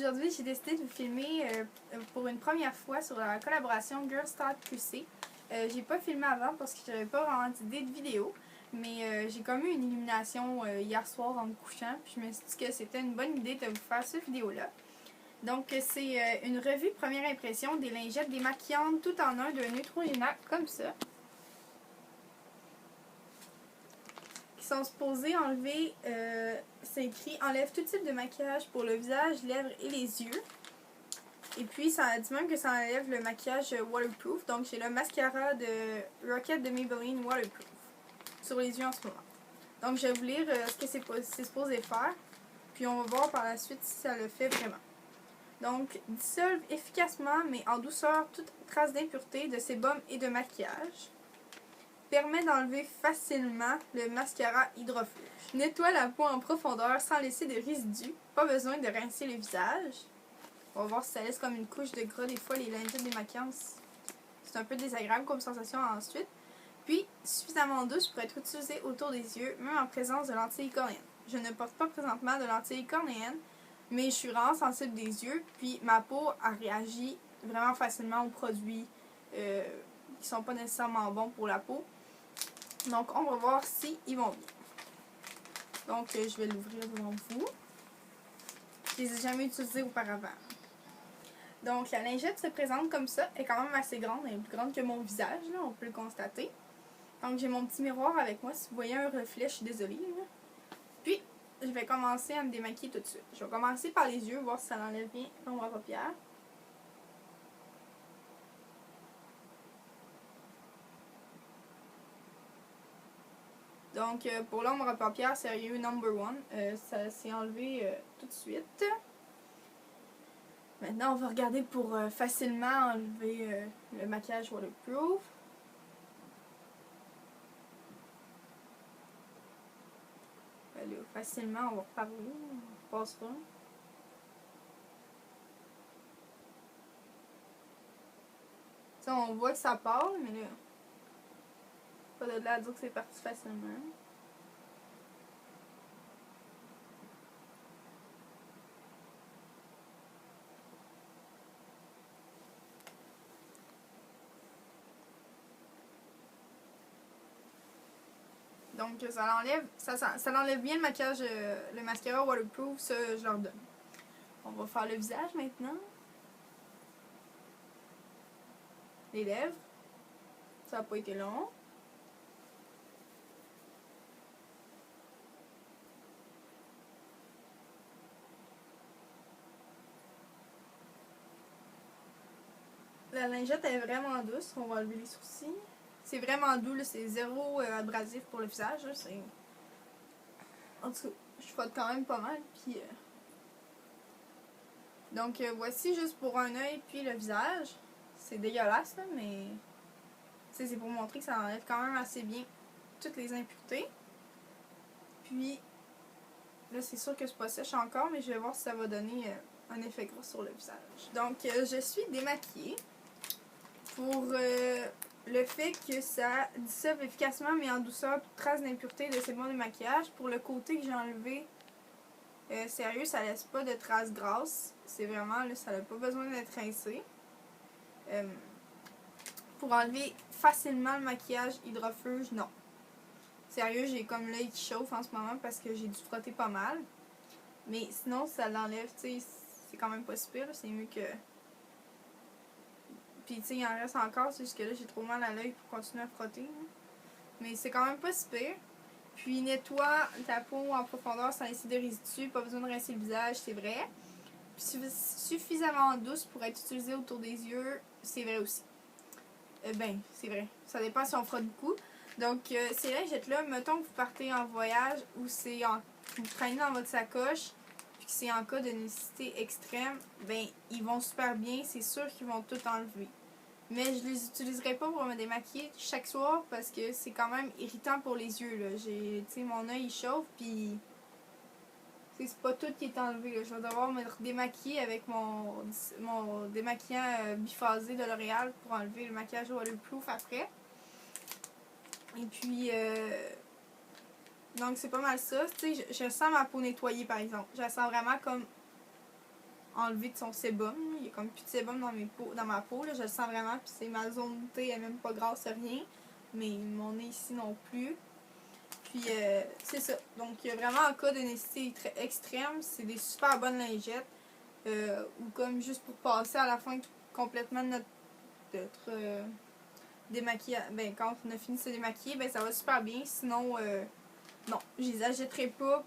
aujourd'hui, j'ai décidé de vous filmer pour une première fois sur la collaboration Girl Start QC. J'ai pas filmé avant parce que j'avais pas vraiment d'idée de vidéo, mais j'ai comme eu une illumination hier soir en me couchant, puis je me suis dit que c'était une bonne idée de vous faire cette vidéo-là. Donc, c'est une revue première impression des lingettes démaquillantes tout en un de Neutrogena, comme ça. Qui sont supposés enlever, c'est écrit « Enlève tout type de maquillage pour le visage, lèvres et les yeux ». Et puis, ça dit même que ça enlève le maquillage waterproof. Donc, j'ai le mascara de Rocket de Maybelline waterproof sur les yeux en ce moment. Donc, je vais vous lire ce que c'est supposé faire. Puis, on va voir par la suite si ça le fait vraiment. Donc, dissolve efficacement mais en douceur toute trace d'impureté de sébum et de maquillage. Permet d'enlever facilement le mascara hydrofuge. Nettoie la peau en profondeur sans laisser de résidus. Pas besoin de rincer le visage. On va voir si ça laisse comme une couche de gras. Des fois, les lingettes démaquillantes, c'est un peu désagréable comme sensation ensuite. Puis, suffisamment douce pour être utilisée autour des yeux, même en présence de lentilles cornéennes. Je ne porte pas présentement de lentilles cornéennes, mais je suis vraiment sensible des yeux. Puis, ma peau a réagi vraiment facilement aux produits qui sont pas nécessairement bons pour la peau. Donc, on va voir si ils vont bien. Donc, je vais l'ouvrir devant vous. Je les ai jamais utilisés auparavant. Donc, la lingette se présente comme ça. Elle est quand même assez grande. Elle est plus grande que mon visage, là, on peut le constater. Donc, j'ai mon petit miroir avec moi. Si vous voyez un reflet, je suis désolée. Là. Puis, je vais commencer à me démaquiller tout de suite. Je vais commencer par les yeux, voir si ça enlève bien l'ombre à paupières. Donc, pour l'ombre à paupières, sérieux, number one. Ça s'est enlevé tout de suite. Maintenant, on va regarder pour facilement enlever le maquillage waterproof. Allez, facilement, on va reparler. On passera. T'sais, on voit que ça part, mais là, pas de là à dire que c'est parti facilement. Donc ça l'enlève bien le maquillage, le mascara waterproof, ça je leur donne. On va faire le visage maintenant. Les lèvres. Ça n'a pas été long. La lingette est vraiment douce. On va enlever les sourcils. C'est vraiment doux, c'est zéro abrasif pour le visage. Là, en tout cas, je frotte quand même pas mal. Puis, donc, voici juste pour un œil puis le visage. C'est dégueulasse, là, mais c'est pour montrer que ça enlève quand même assez bien toutes les impuretés. Puis, là, c'est sûr que c'est pas sèche encore, mais je vais voir si ça va donner un effet gras sur le visage. Donc, je suis démaquillée. Pour le fait que ça dissolve efficacement, mais en douceur, toute trace d'impureté de sébum de maquillage. Pour le côté que j'ai enlevé, sérieux, ça laisse pas de traces grasses. C'est vraiment, là, ça n'a pas besoin d'être rincé. Pour enlever facilement le maquillage hydrofuge, non. Sérieux, j'ai comme l'œil qui chauffe en ce moment parce que j'ai dû frotter pas mal. Mais sinon, ça l'enlève, tu sais, c'est quand même pas super, c'est mieux que... Puis, tu sais, il en reste encore, c'est juste que là, j'ai trop mal à l'œil pour continuer à frotter. Hein. Mais c'est quand même pas super. Puis, nettoie ta peau en profondeur sans laisser de résidus. Pas besoin de rincer le visage, c'est vrai. Puis, suffisamment douce pour être utilisée autour des yeux, c'est vrai aussi. C'est vrai. Ça dépend si on frotte beaucoup. Donc, ces lingettes-là, mettons que vous partez en voyage ou vous traînez dans votre sacoche, puis que c'est en cas de nécessité extrême, ben, ils vont super bien. C'est sûr qu'ils vont tout enlever. Mais je les utiliserai pas pour me démaquiller chaque soir parce que c'est quand même irritant pour les yeux. Là. Tu sais, mon œil il chauffe, puis c'est pas tout qui est enlevé. Là. Je vais devoir me démaquiller avec mon démaquillant biphasé de L'Oréal pour enlever le maquillage waterproof après. Et puis, donc c'est pas mal ça. Tu sais, je sens ma peau nettoyée par exemple. Je la sens vraiment comme enlevé de son sébum. Il y a comme plus de sébum dans ma peau, là, je le sens vraiment, puis c'est ma zone T, elle est même pas grasse, rien. Mais mon nez ici non plus. Puis c'est ça. Donc vraiment en cas de nécessité extrême, c'est des super bonnes lingettes. Ou comme juste pour passer à la fin complètement de notre démaquillage. Ben quand on a fini de se démaquiller, ben ça va super bien. Sinon, non, je les achèterai pas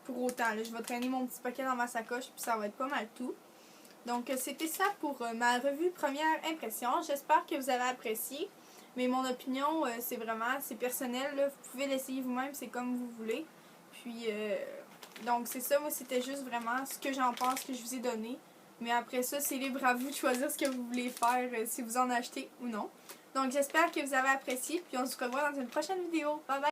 pour autant. Là. Je vais traîner mon petit paquet dans ma sacoche, puis ça va être pas mal tout. Donc c'était ça pour ma revue première impression. J'espère que vous avez apprécié. Mais mon opinion, c'est personnel. Là. Vous pouvez l'essayer vous-même, c'est comme vous voulez. Puis, donc c'est ça. Moi, c'était juste vraiment ce que j'en pense que je vous ai donné. Mais après ça, c'est libre à vous de choisir ce que vous voulez faire, si vous en achetez ou non. Donc j'espère que vous avez apprécié. Puis on se revoit dans une prochaine vidéo. Bye bye!